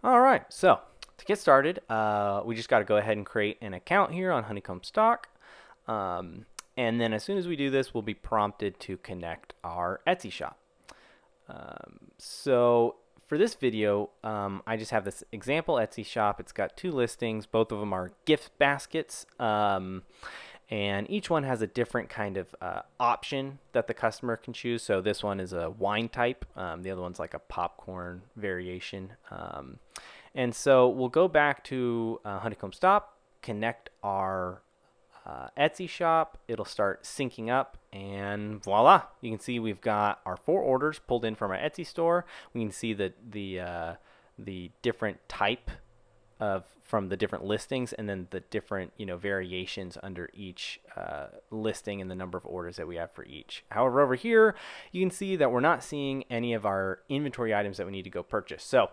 All right, so to get started, we just got to go ahead and create an account here on HoneycombStock. And then as soon as we do this, we'll be prompted to connect our Etsy shop. So for this video, I just have this example Etsy shop. It's got two listings. Both of them are gift baskets. And each one has a different kind of option that the customer can choose. So this one is a wine type. The other one's like a popcorn variation. And so we'll go back to HoneycombStock, connect our Etsy shop. It'll start syncing up, and voila! You can see we've got our 4 orders pulled in from our Etsy store. We can see the different type of from the different listings, and then the different variations under each listing and the number of orders that we have for each. However, over here you can see that we're not seeing any of our inventory items that we need to go purchase. So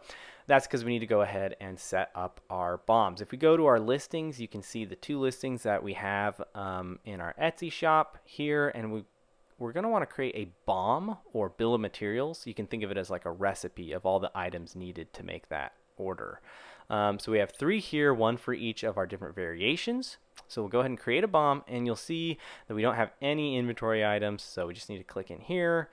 that's because we need to go ahead and set up our BOMs. If we go to our listings, you can see the 2 listings that we have in our Etsy shop here, and we're going to want to create a BOM, or bill of materials. You can think of it as like a recipe of all the items needed to make that order. So we have 3 here, 1 for each of our different variations. So we'll go ahead and create a BOM, and you'll see that we don't have any inventory items, so we just need to click in here,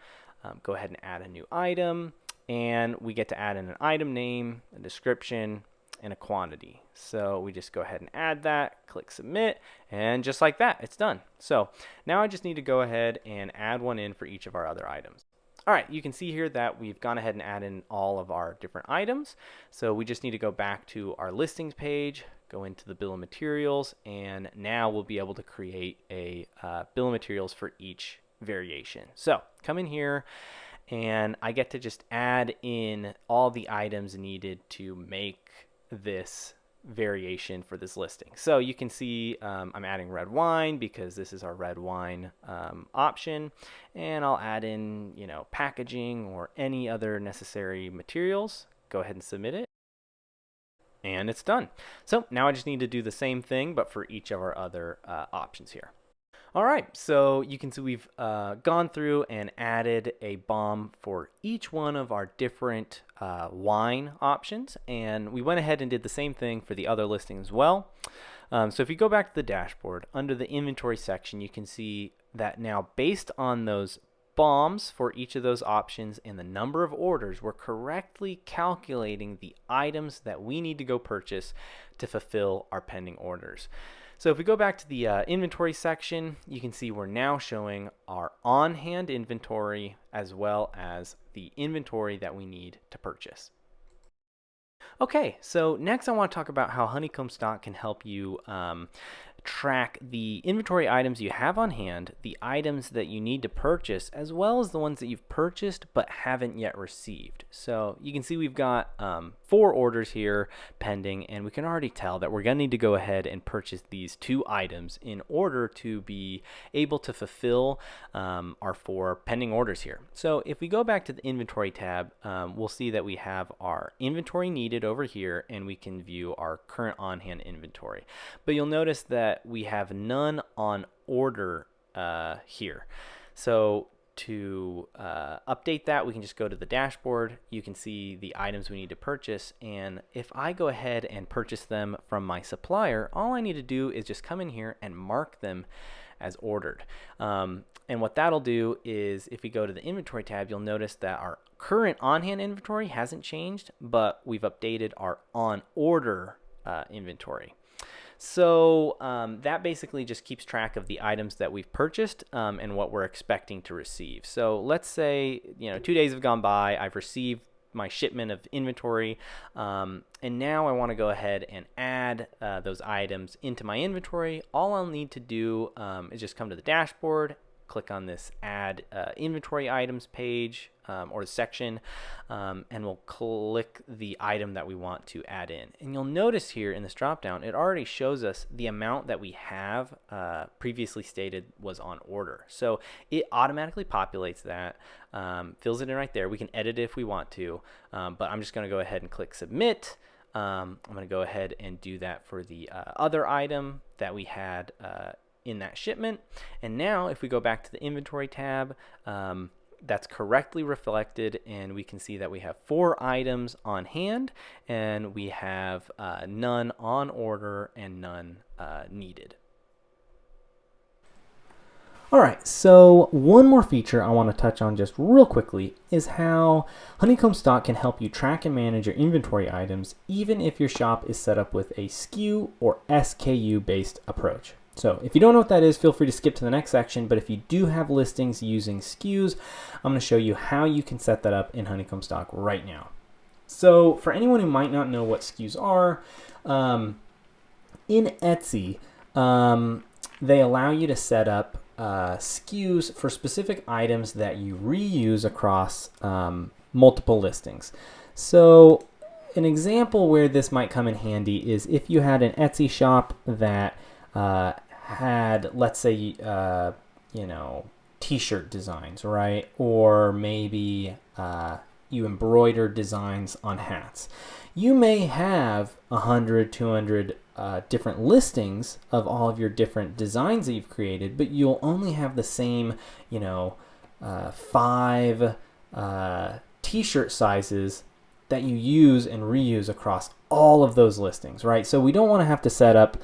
go ahead and add a new item, and we get to add in an item name, a description, and a quantity. So we just go ahead and add that, click submit, and just like that, it's done. So now I just need to go ahead and add one in for each of our other items. All right, you can see here that we've gone ahead and added in all of our different items. So we just need to go back to our listings page, go into the bill of materials, and now we'll be able to create a bill of materials for each variation. So come in here, and I get to just add in all the items needed to make this variation for this listing. So you can see I'm adding red wine because this is our red wine option, and I'll add in packaging or any other necessary materials. Go ahead and submit it, and it's done. So now I just need to do the same thing but for each of our other options here. All right, so you can see we've gone through and added a BOM for each one of our different wine options, and we went ahead and did the same thing for the other listing as well. So if you go back to the dashboard, under the inventory section, you can see that now based on those BOMs for each of those options and the number of orders, we're correctly calculating the items that we need to go purchase to fulfill our pending orders. So if we go back to the inventory section, you can see we're now showing our on-hand inventory as well as the inventory that we need to purchase. Okay, so next I want to talk about how HoneycombStock can help you track the inventory items you have on hand, the items that you need to purchase, as well as the ones that you've purchased but haven't yet received. So you can see we've got 4 orders here pending, and we can already tell that we're going to need to go ahead and purchase these 2 items in order to be able to fulfill our 4 pending orders here. So if we go back to the inventory tab, we'll see that we have our inventory needed over here, and we can view our current on-hand inventory. But you'll notice that we have none on order here. So to update that, we can just go to the dashboard. You can see the items we need to purchase, and if I go ahead and purchase them from my supplier, all I need to do is just come in here and mark them as ordered. And what that'll do is, if we go to the inventory tab, you'll notice that our current on-hand inventory hasn't changed, but we've updated our on-order inventory. So that basically just keeps track of the items that we've purchased and what we're expecting to receive. So let's say 2 days have gone by, I've received my shipment of inventory, and now I want to go ahead and add those items into my inventory. All I'll need to do is just come to the dashboard, click on this add inventory items page or section, and we'll click the item that we want to add in. And you'll notice here in this drop down, it already shows us the amount that we have previously stated was on order. So it automatically populates that, fills it in right there. We can edit it if we want to, but I'm just going to go ahead and click submit. I'm going to go ahead and do that for the other item that we had in that shipment. And now if we go back to the inventory tab, that's correctly reflected, and we can see that we have 4 items on hand, and we have none on order and none needed. All right, so one more feature I want to touch on just real quickly is how HoneycombStock can help you track and manage your inventory items even if your shop is set up with a SKU or SKU based approach. So if you don't know what that is, feel free to skip to the next section, but if you do have listings using SKUs, I'm going to show you how you can set that up in HoneycombStock right now. So for anyone who might not know what SKUs are, in Etsy, they allow you to set up SKUs for specific items that you reuse across multiple listings. So an example where this might come in handy is if you had an Etsy shop that had, let's say, t-shirt designs, right? Or maybe you embroider designs on hats. You may have 100, 200 different listings of all of your different designs that you've created, but you'll only have the same, 5 t-shirt sizes that you use and reuse across all of those listings, right? So we don't want to have to set up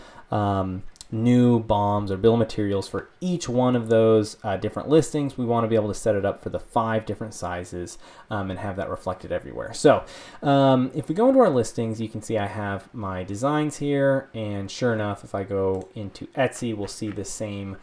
new BOMs or bill of materials for each one of those different listings. We want to be able to set it up for the 5 different sizes and have that reflected everywhere. So if we go into our listings, you can see I have my designs here, and sure enough, if I go into Etsy, we'll see the same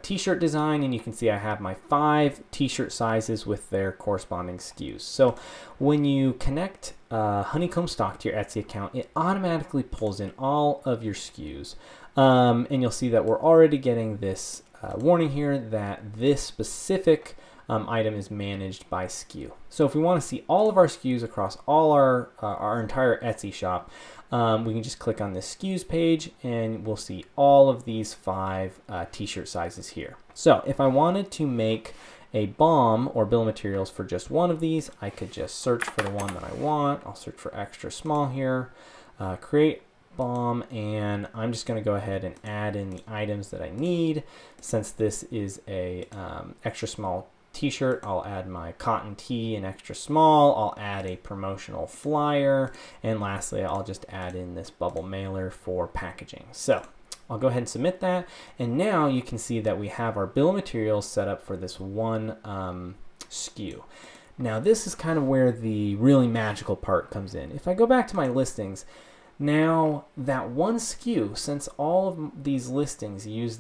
t-shirt design, and you can see I have my 5 t-shirt sizes with their corresponding SKUs. So when you connect HoneycombStock to your Etsy account, it automatically pulls in all of your SKUs, and you'll see that we're already getting this warning here that this specific item is managed by SKU. So if we want to see all of our SKUs across all our entire Etsy shop, we can just click on this SKUs page and we'll see all of these 5 t-shirt sizes here. So if I wanted to make a BOM or bill of materials for just one of these, I could just search for the one that I want. I'll search for extra small here, create BOM, and I'm just going to go ahead and add in the items that I need. Since this is a extra small t-shirt, I'll add my cotton tee in extra small. I'll add a promotional flyer, and lastly, I'll just add in this bubble mailer for packaging. So I'll go ahead and submit that, and now you can see that we have our bill of materials set up for this one SKU. Now this is kind of where the really magical part comes in. If I go back to my listings, now that one SKU, since all of these listings use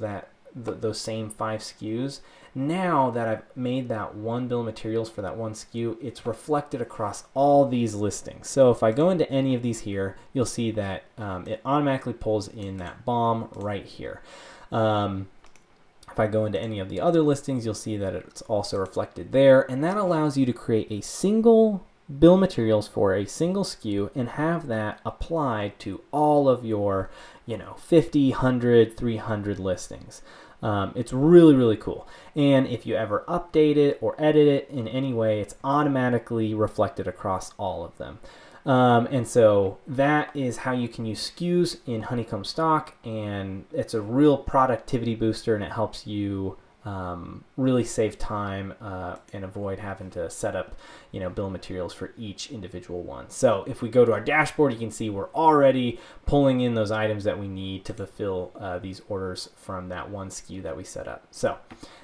those same 5 SKUs, now that I've made that one bill of materials for that one SKU, it's reflected across all these listings. So if I go into any of these here, you'll see that it automatically pulls in that BOM right here. If I go into any of the other listings, you'll see that it's also reflected there, and that allows you to create a single bill of materials for a single SKU and have that applied to all of your 50, 100, 300 listings. It's really, really cool. And if you ever update it or edit it in any way, it's automatically reflected across all of them. And so that is how you can use SKUs in HoneycombStock, and it's a real productivity booster, and it helps you really save time and avoid having to set up bill of materials for each individual one. So if we go to our dashboard, you can see we're already pulling in those items that we need to fulfill these orders from that one SKU that we set up. So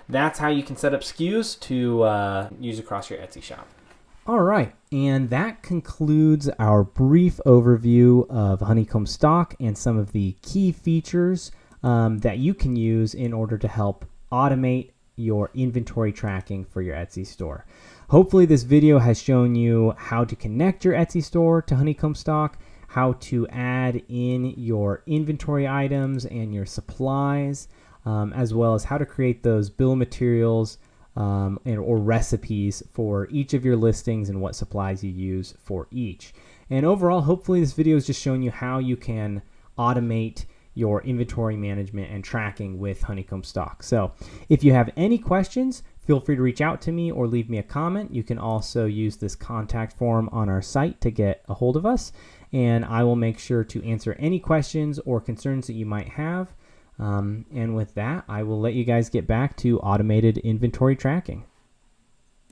that's how you can set up SKUs to use across your Etsy shop. All right, and that concludes our brief overview of HoneycombStock and some of the key features that you can use in order to help automate your inventory tracking for your Etsy store. Hopefully this video has shown you how to connect your Etsy store to HoneycombStock, how to add in your inventory items and your supplies, as well as how to create those bill of materials or recipes for each of your listings and what supplies you use for each. And overall, hopefully this video is just showing you how you can automate your inventory management and tracking with HoneycombStock. So if you have any questions, feel free to reach out to me or leave me a comment. You can also use this contact form on our site to get a hold of us, and I will make sure to answer any questions or concerns that you might have. And with that, I will let you guys get back to automated inventory tracking.